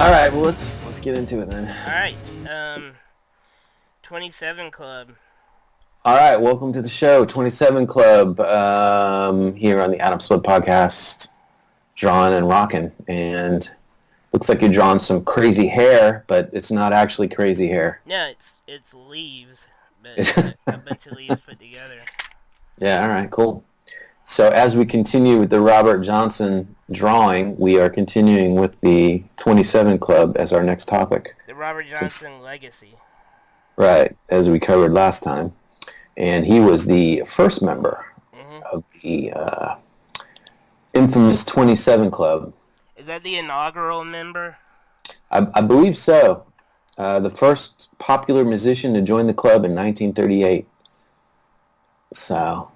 All right, well let's get into it then. Alright, 27 Club. All right, welcome to the show, 27 Club, here on the Atomsplit podcast, drawing and rocking. And looks like you're drawing some crazy hair, but it's not actually crazy hair. No, it's leaves, but a bunch of leaves put together. Yeah, all right, cool. So as we continue with the Robert Johnson drawing, we are continuing with the 27 Club as our next topic. The Robert Johnson legacy. Right, as we covered last time. And he was the first member of the infamous 27 Club. Is that the inaugural member? I believe so. The first popular musician to join the club in 1938. So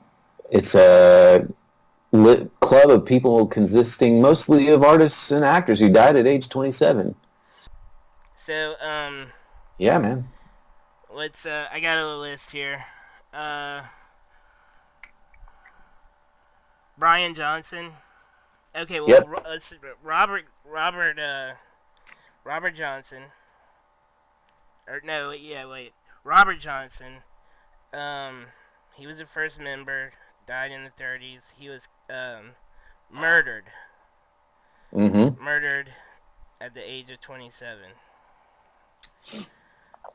it's a club of people consisting mostly of artists and actors who died at age 27. So, yeah, man. Let's, I got a list here. Brian Johnson. Okay, well, Yep. Robert Johnson. Robert Johnson. He was the first member, died in the 30s. He was, murdered. Murdered at the age of 27.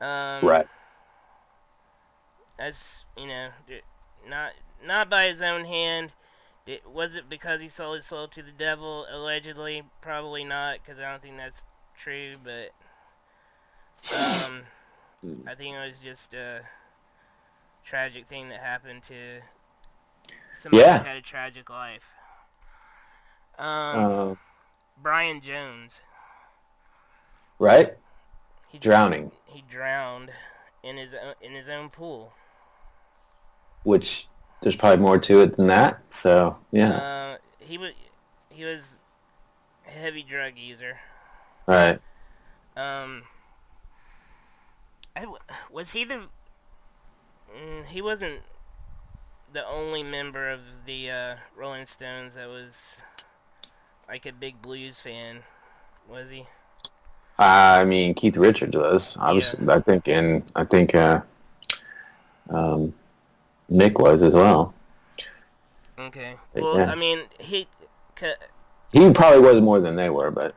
Right. That's, not by his own hand. Was it because he sold his soul to the devil, allegedly? Probably not, because I don't think that's true, but I think it was just a tragic thing that happened to somebody who had a tragic life. Brian Jones. Right? Drowning. He drowned in his own pool. Which there's probably more to it than that. So yeah. He was a heavy drug user. Right. Was he the? He wasn't the only member of the Rolling Stones that was like a big blues fan, was he? I mean, Keith Richards was obviously. Yeah. I think Mick was as well. Okay. Well, yeah. I mean, he probably was more than they were, but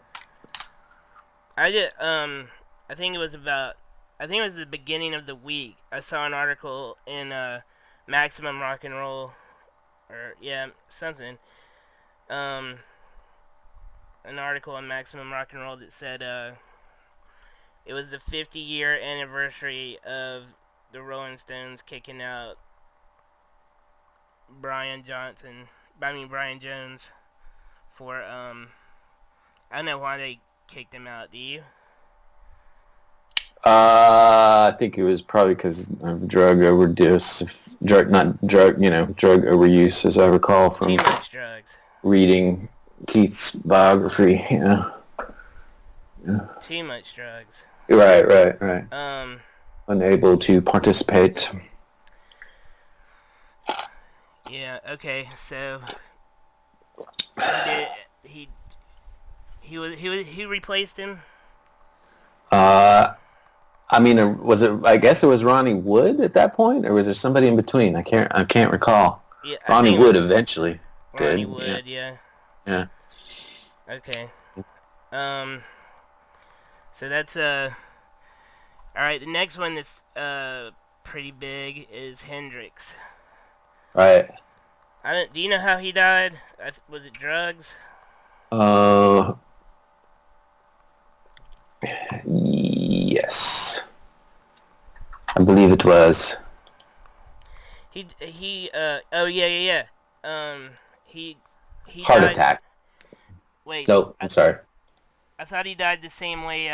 I think it was the beginning of the week. I saw an article in Maximum Rock and Roll, or something. An article on Maximum Rock and Roll that said it was the 50-year anniversary of the Rolling Stones kicking out Brian Jones for I don't know why they kicked him out. Do you? I think it was probably because of drug overdose, drug overuse, as I recall from too much drugs. Reading Keith's biography. Yeah. Too much drugs. Right. Unable to participate. Yeah. Okay. So he replaced him. I mean, was it? I guess it was Ronnie Wood at that point, or was there somebody in between? I can't recall. Yeah, Ronnie Wood eventually. Ronnie Wood, yeah. Okay. So that's all right. The next one that's pretty big is Hendrix. Right. Do you know how he died? Was it drugs? Yes. I believe it was. He He heart died... attack. Wait. No, I'm sorry. I thought he died the same way.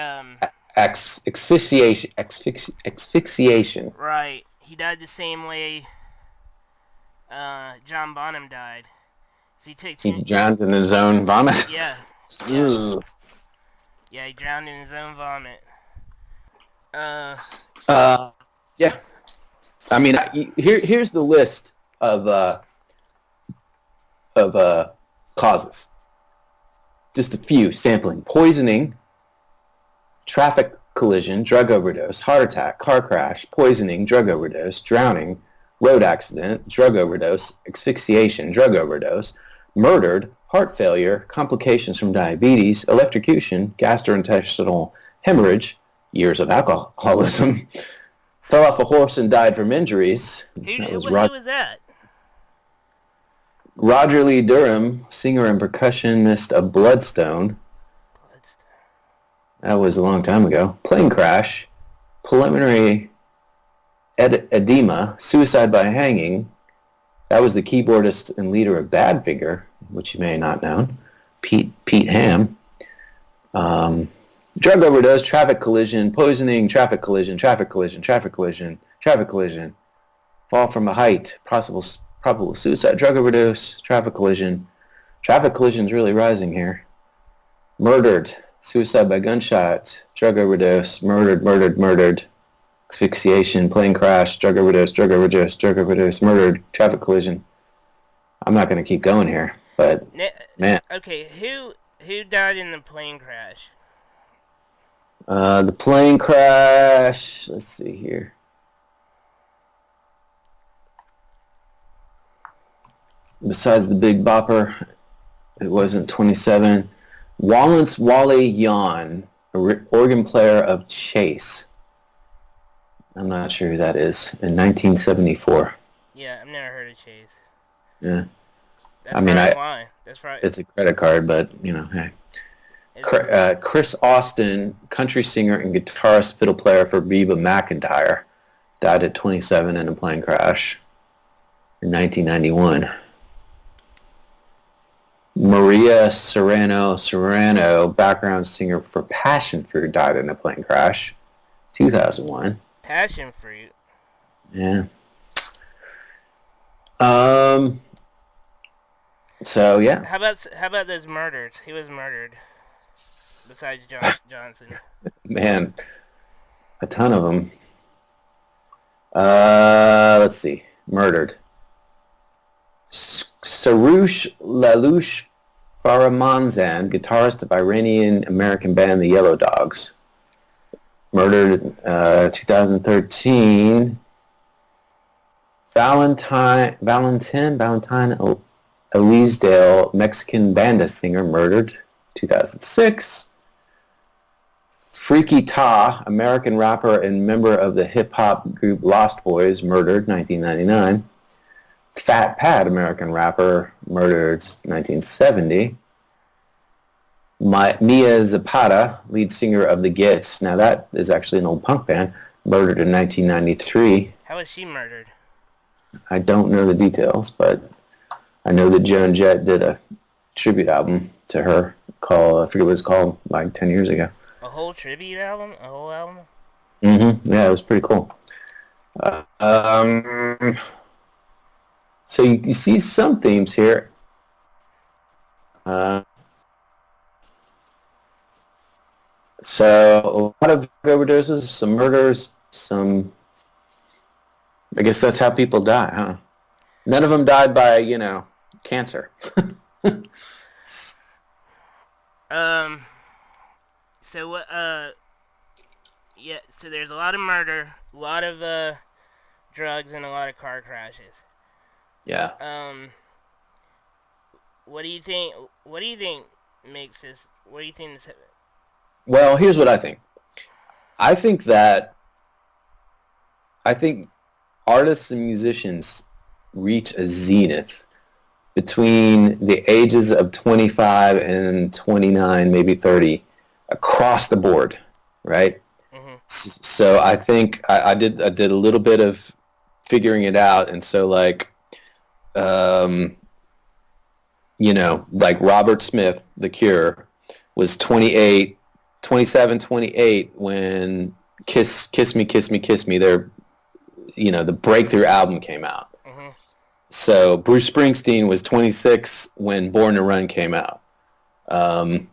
Asphyxiation. Asphyxiation. Right. He died the same way. John Bonham died. He drowned in his own vomit. Yeah. Ew. Yeah, he drowned in his own vomit. Yeah. I mean, here's the list of causes. Just a few sampling: poisoning, traffic collision, drug overdose, heart attack, car crash, poisoning, drug overdose, drowning, road accident, drug overdose, asphyxiation, drug overdose, murdered, heart failure, complications from diabetes, electrocution, gastrointestinal hemorrhage, years of alcoholism, fell off a horse and died from injuries. Who was that? Roger Lee Durham, singer and percussionist of Bloodstone. That was a long time ago. Plane crash, pulmonary edema, suicide by hanging. That was the keyboardist and leader of Badfinger, which you may not know, Pete Ham. Drug overdose, traffic collision, poisoning, traffic collision, traffic collision, traffic collision, traffic collision, fall from a height, probable suicide, drug overdose, traffic collision. Traffic collision's really rising here. Murdered, suicide by gunshot, drug overdose, murdered, asphyxiation, plane crash, drug overdose, murdered, traffic collision. I'm not going to keep going here, but man. Okay, who died in the plane crash? The plane crash, let's see here. Besides the Big Bopper, it wasn't 27. Wallace Wally Yawn, organ player of Chase. I'm not sure who that is. In 1974. Yeah, I've never heard of Chase. Yeah. That's why. That's right. It's a credit card, but, hey. Chris Austin, country singer and guitarist, fiddle player for Reba McEntire, died at 27 in a plane crash in 1991. Maria Serrano, background singer for Passion Fruit, died in a plane crash, 2001. Passion Fruit? Yeah. So, yeah. How about those murders? He was murdered. Besides Johnson. Man, a ton of them. Let's see. Murdered. Sarouche Lalouche Faramanzan, guitarist of Iranian-American band The Yellow Dogs. Murdered 2013. Valentine Elizedale, Mexican banda singer, murdered 2006. Freaky Ta, American rapper and member of the hip-hop group Lost Boys, murdered 1999. Fat Pat, American rapper, murdered 1970. Mia Zapata, lead singer of The Gits, now that is actually an old punk band, murdered in 1993. How was she murdered? I don't know the details, but I know that Joan Jett did a tribute album to her called, I forget what it was called, like 10 years ago. A whole tribute album? A whole album? Mm-hmm. Yeah, it was pretty cool. So you see some themes here. So a lot of overdoses, some murders, some... I guess that's how people die, huh? None of them died by, cancer. So what? Yeah. So there's a lot of murder, a lot of drugs, and a lot of car crashes. Yeah. What do you think? What do you think makes this? What do you think this? Well, here's what I think. I think artists and musicians reach a zenith between the ages of 25 and 29, maybe 30, across the board, right? Mm-hmm. So I think I did a little bit of figuring it out, and so like Robert Smith, The Cure, was 27, 28 when Kiss Me, their the breakthrough album came out. Mm-hmm. So Bruce Springsteen was 26 when Born to Run came out. One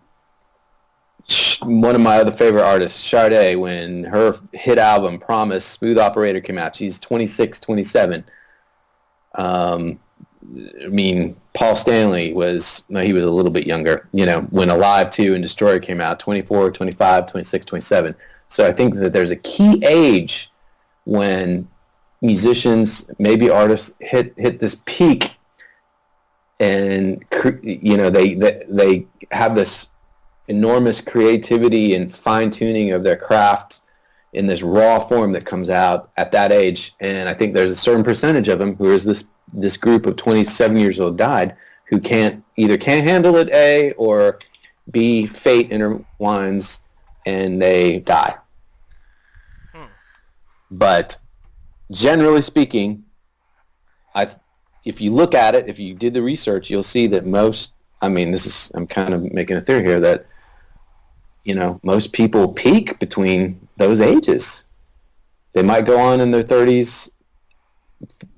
of my other favorite artists, Sade, when her hit album Promise, Smooth Operator came out, she's 26, 27. I mean, Paul Stanley was, no, he was a little bit younger, when Alive 2 and Destroyer came out, 24, 25, 26, 27. So I think that there's a key age when musicians, maybe artists hit this peak, and they have this enormous creativity and fine tuning of their craft in this raw form that comes out at that age. And I think there's a certain percentage of them who is this group of 27 years old died, who can't handle it, A, or B, fate intertwines and they die. But generally speaking, if you look at it, if you did the research, you'll see that I'm kind of making a theory here that, most people peak between those ages. They might go on in their 30s,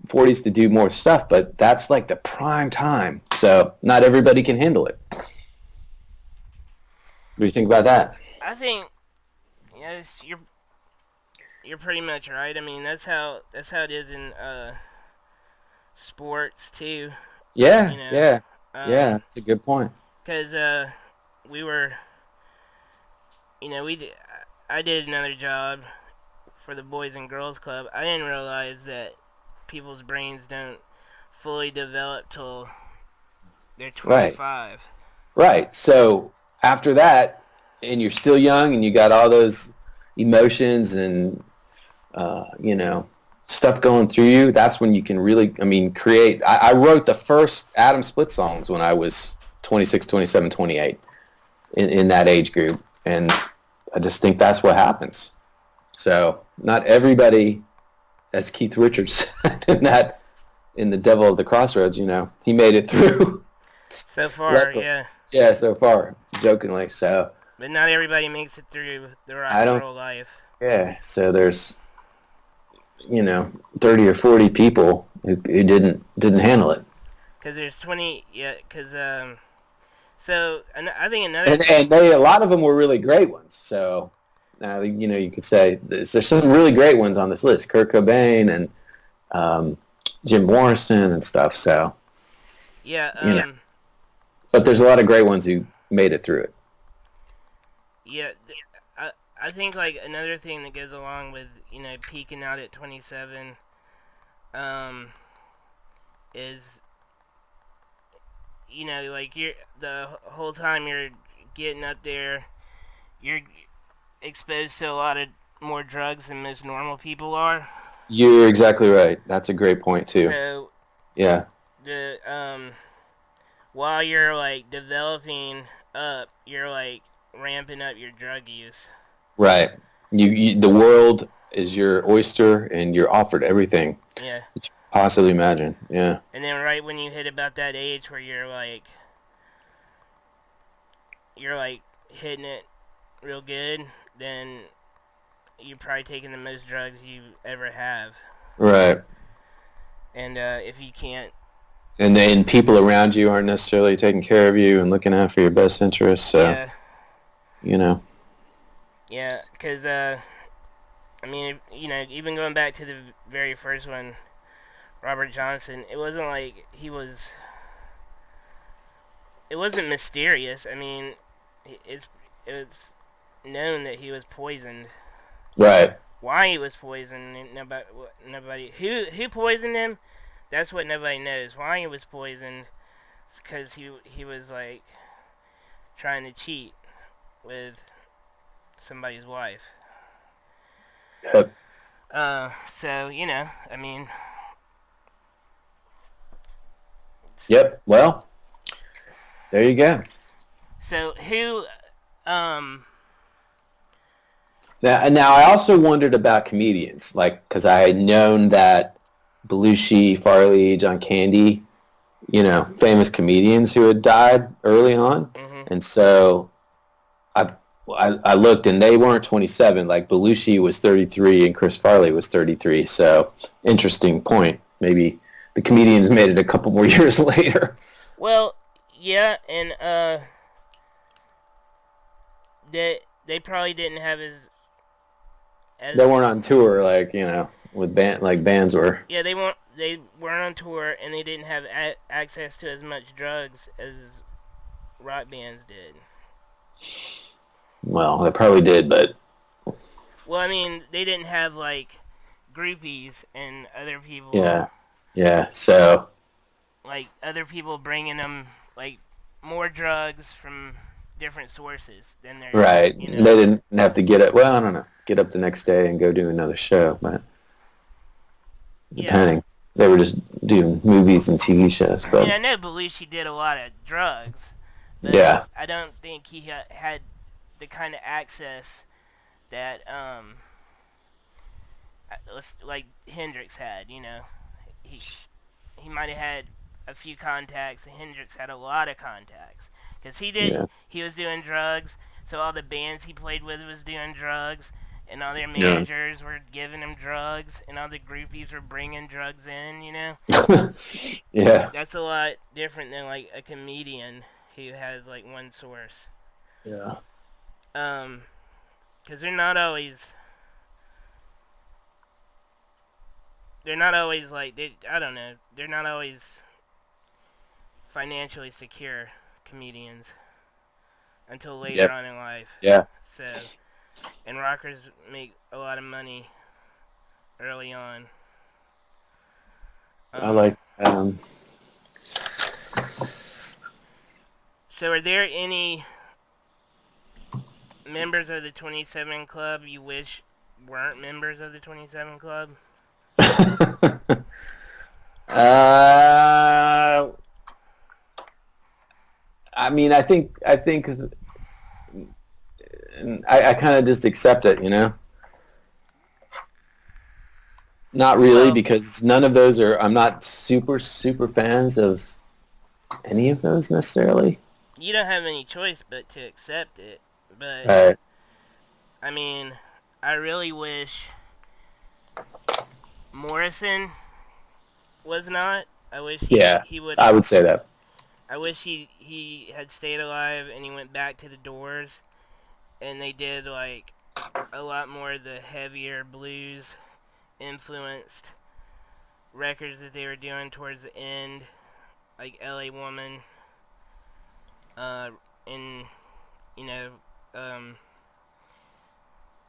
40s to do more stuff, but that's like the prime time. So not everybody can handle it. What do you think about that? I think, you're pretty much right. I mean, that's how it is in sports too. Yeah, You know, yeah, yeah. That's a good point. Because we were, I did another job for the Boys and Girls Club. I didn't realize that people's brains don't fully develop till they're 25. Right. So after that, and you're still young, and you got all those emotions and stuff going through you. That's when you can really, create. I wrote the first Atomsplit songs when I was 26, 27, 28 in that age group, and I just think that's what happens. So not everybody, as Keith Richards said in The Devil of the Crossroads, he made it through. So far, yeah. Yeah, so far, jokingly. So. But not everybody makes it through the rock and roll life. Yeah, so there's, 30 or 40 people who didn't handle it. Because there's 20, yeah, because, so, I think another... And a lot of them were really great ones, so, you could say, there's some really great ones on this list, Kurt Cobain and Jim Morrison and stuff, so. Yeah, But there's a lot of great ones who made it through it. Yeah, I think, like, another thing that goes along with, peaking out at 27, is, like, the whole time you're getting up there, you're exposed to a lot of more drugs than most normal people are. You're exactly right. That's a great point, too. So, yeah. While you're, like, developing up, you're, like, ramping up your drug use. Right. You the world is your oyster, and you're offered everything. Yeah. You can possibly imagine. Yeah. And then right when you hit about that age where you're like hitting it real good, then you're probably taking the most drugs you ever have. Right. And if you can't. And then people around you aren't necessarily taking care of you and looking out for your best interests. So. Yeah. Yeah, because, even going back to the very first one, Robert Johnson, it wasn't like it wasn't mysterious. I mean, it was known that he was poisoned. Right. Why he was poisoned, nobody who poisoned him, that's what nobody knows. Why he was poisoned, because he was, like, trying to cheat with somebody's wife. Yep. So, Yep. Well, there you go. So, who, Now, I also wondered about comedians, like, because I had known that Belushi, Farley, John Candy, famous comedians who had died early on. Mm-hmm. And so I looked, and they weren't 27. Like, Belushi was 33 and Chris Farley was 33. So, interesting point. Maybe the comedians made it a couple more years later. Well, yeah, and they probably didn't have as they weren't on tour, like, with bands were. Yeah, they weren't on tour, and they didn't have access to as much drugs as rock bands did. Well, they probably did, but Well, I mean, they didn't have like groupies and other people, yeah, yeah. So like other people bringing them like more drugs from different sources than they're, right, you they know. didn't have to get up. Well, I don't know, get up the next day and go do another show, but Yeah, depending, they were just doing movies and TV shows. I mean, But I know Belushi did a lot of drugs, but yeah, I don't think he had the kind of access that like Hendrix had. You know, he he might have had a few contacts. Hendrix had a lot of contacts because yeah, he was doing drugs. So all the bands he played with was doing drugs, and all their yeah, managers were giving him drugs, and all the groupies were bringing drugs in. You know, yeah, that's a lot different than like a comedian who has like one source. yeah. Because they're not always like I don't know, they're not always financially secure comedians until later Yep. on in life. Yeah. So, and rockers make a lot of money early on. I Um, like. so are there any members of the 27 Club you wish weren't members of the 27 Club? uh, I mean, I think I kind of just accept it, you know. Not really, Well, because none of those are. I'm not super fans of any of those necessarily. you don't have any choice but to accept it. But Right. I mean, I really wish Morrison was not. I wish Yeah, he would. I would say that. I wish he had stayed alive and he went back to the Doors and they did like a lot more of the heavier blues influenced records that they were doing towards the end, like L.A. Woman, and you know, um,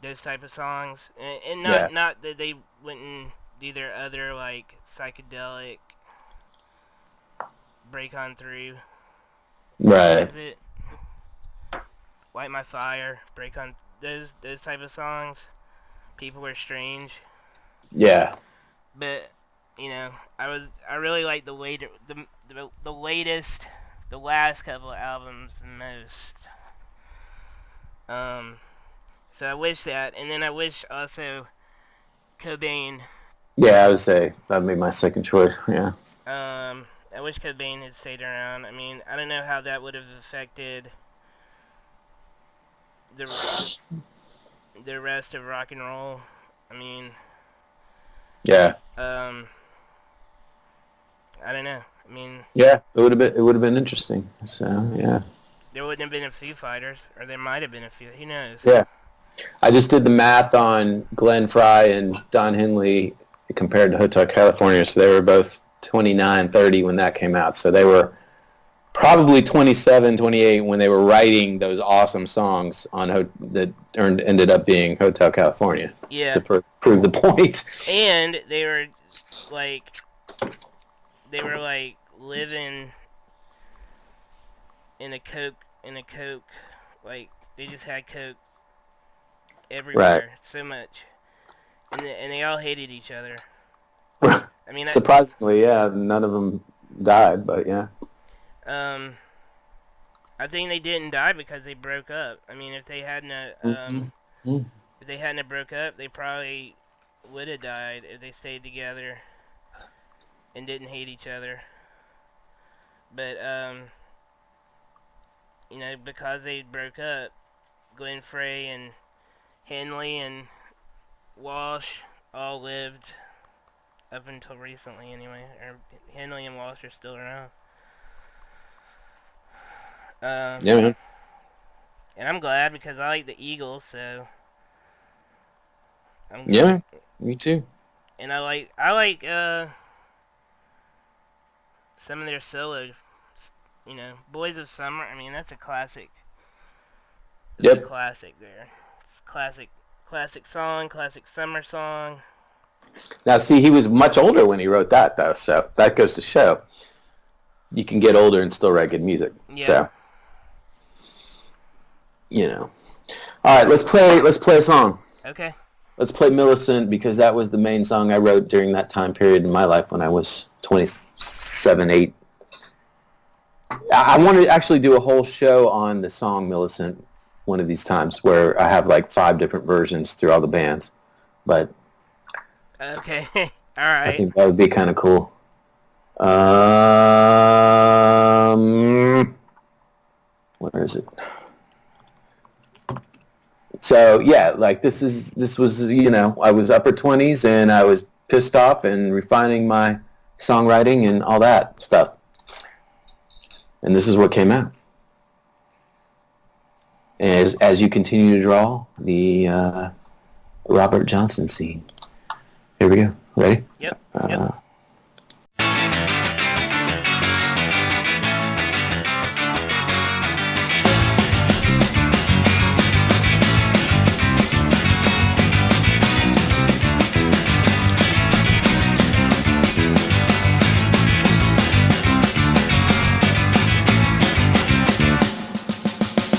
those type of songs, and Yeah. not that they wouldn't do their other like psychedelic break on through. What Right. is it? Light My Fire, break on those type of songs. People are strange, Yeah. but you know, I really like the latest, the last couple of albums the most. Um, so I wish that, and then I wish also Cobain. Yeah, I would say that'd be my second choice. Yeah. I wish Cobain had stayed around. I mean, I don't know how that would have affected the the rest of rock and roll. I mean, Yeah. um, I don't know. I mean, Yeah. It would have been interesting. So yeah. there wouldn't have been a Foo Fighters, or there might have been a few. Who knows? Yeah. I just did the math on Glenn Fry and Don Henley compared to Hotel California. So they were both 29, 30 when that came out. So they were probably 27, 28 when they were writing those awesome songs on that ended up being Hotel California Yeah, to prove the point. and like they were like living in a coke, like they just had coke Right. everywhere so much, and they all hated each other. I mean, Surprisingly, yeah, none of them died, but yeah. um, I think they didn't die because they broke up. I mean, Mm-hmm. if they hadn't broke up, they probably would have died if they stayed together and didn't hate each other. But you know, because they broke up, Glenn Frey and Henley and Walsh all lived up until recently, anyway. Or Henley and Walsh are still around. Um, Yeah, man. and I'm glad because I like the Eagles, so I'm Yeah, man. Me too. and I like some of their solos. Boys of Summer. I mean, that's a classic. That's a Yep. classic there. It's classic song, classic summer song. Now, see, he was much older when he wrote that, though, so that goes to show you can get older and still write good music. Yeah. So, All right, let's play a song. Okay. Let's play Millicent because that was the main song I wrote during that time period in my life when I was 27, 8. I want to actually do a whole show on the song Millicent one of these times where I have like 5 different versions through all the bands. But Okay. All right. I think that would be kind of cool. Where is it? So yeah, like this was I was upper 20s and I was pissed off and refining my songwriting and all that stuff. And this is what came out. As you continue to draw the Robert Johnson scene. Here we go. Ready? Yep.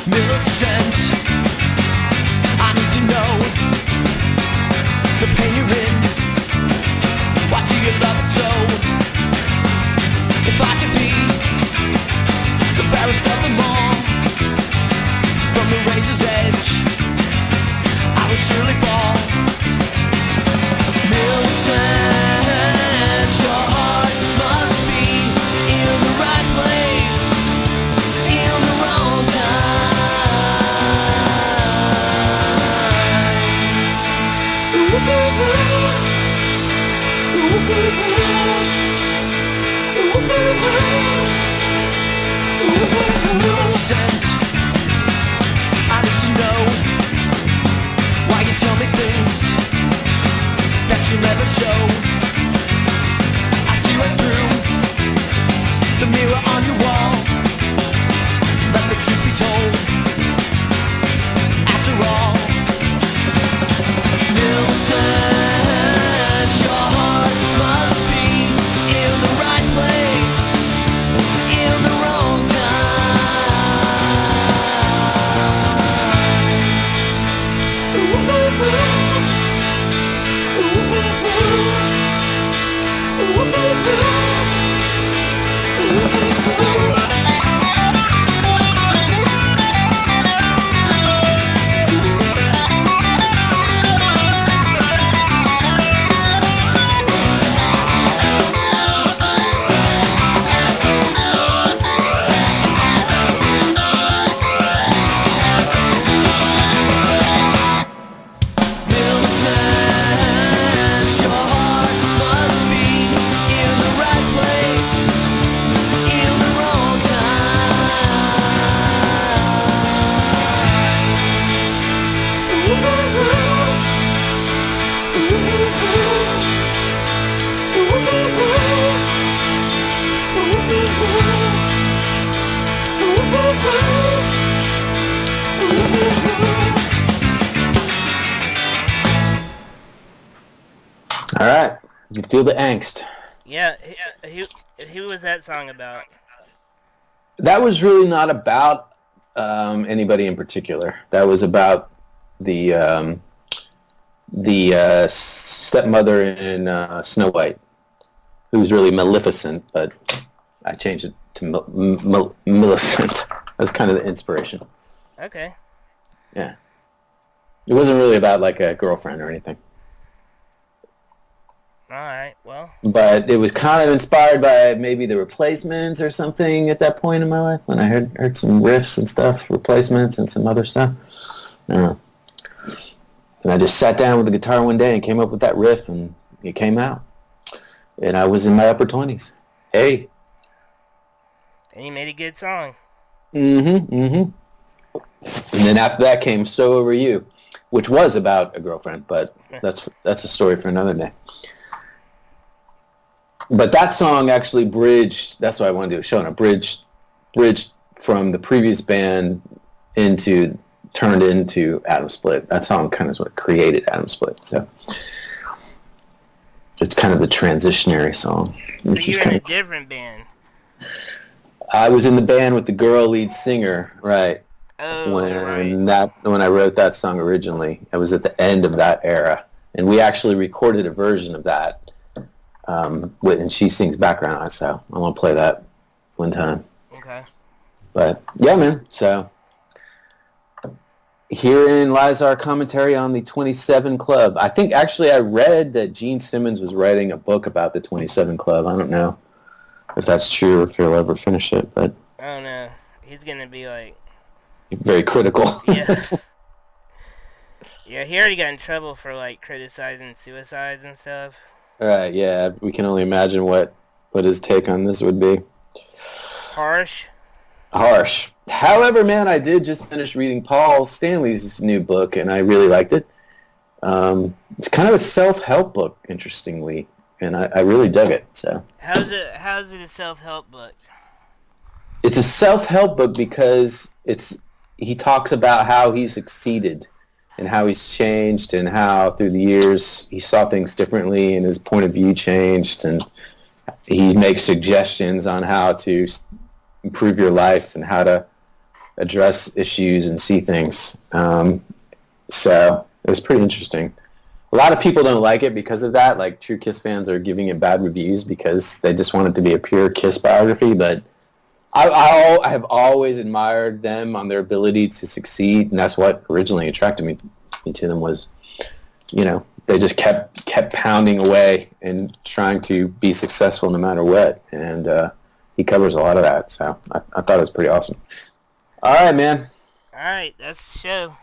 Millicent, I need to know the pain you're in. Why do you love it so? If I could be the fairest of them all, from the razor's edge, I would surely fall. Millicent, your heart must be in the right place, in the wrong time. Millicent, I need to know why you tell me things that you never show. I see right through the mirror on your wall. Let the truth be told. After all, Millicent, your heart must be in the right place, in the wrong time. Millicent, your heart must be in the right place, in the wrong All right. You feel the angst. Yeah. Who was that song about? That was really not about anybody in particular. That was about the stepmother in Snow White, who's really Maleficent, but I changed it to Millicent. That's kind of the inspiration. Okay. Yeah. It wasn't really about like a girlfriend or anything. All right. Well. But it was kind of inspired by maybe the Replacements or something at that point in my life when I heard some riffs and stuff, Replacements and some other stuff. I don't know. And I just sat down with the guitar one day and came up with that riff, and it came out. And I was in my upper 20s. Hey. And you made a good song. And then after that came So Over You, which was about a girlfriend, but that's a story for another day. But that song actually bridged. That's why I wanted to do a show. And a bridged from the previous band turned into Atomsplit. That song kind of is what created Atomsplit. So it's kind of the transitionary song. So you're in a different band. I was in the band with the girl lead singer, right? Oh, when right. when I wrote that song originally. I was at the end of that era, and we actually recorded a version of that. And she sings background on it, so I want to play that one time. Okay. But yeah, man. So herein lies our commentary on the 27 Club. I think actually I read that Gene Simmons was writing a book about the 27 Club. I don't know if that's true or if he'll ever finish it, but I don't know. He's gonna be like very critical. yeah. Yeah, he already got in trouble for like criticizing suicides and stuff. Right, yeah. We can only imagine what his take on this would be. Harsh. Harsh. However, man, I did just finish reading Paul Stanley's new book, and I really liked it. It's kind of a self-help book, interestingly, and I really dug it. So How's it a self-help book? it's a self-help book because he talks about how he succeeded and how he's changed and how through the years he saw things differently and his point of view changed, and he makes suggestions on how to improve your life and how to address issues and see things. So it was pretty interesting. A lot of people don't like it because of that. Like true Kiss fans are giving it bad reviews because they just want it to be a pure Kiss biography. But I have always admired them on their ability to succeed, and that's what originally attracted me to them was, they just kept pounding away and trying to be successful no matter what. And he covers a lot of that, so I thought it was pretty awesome. All right, man. All right, that's the show.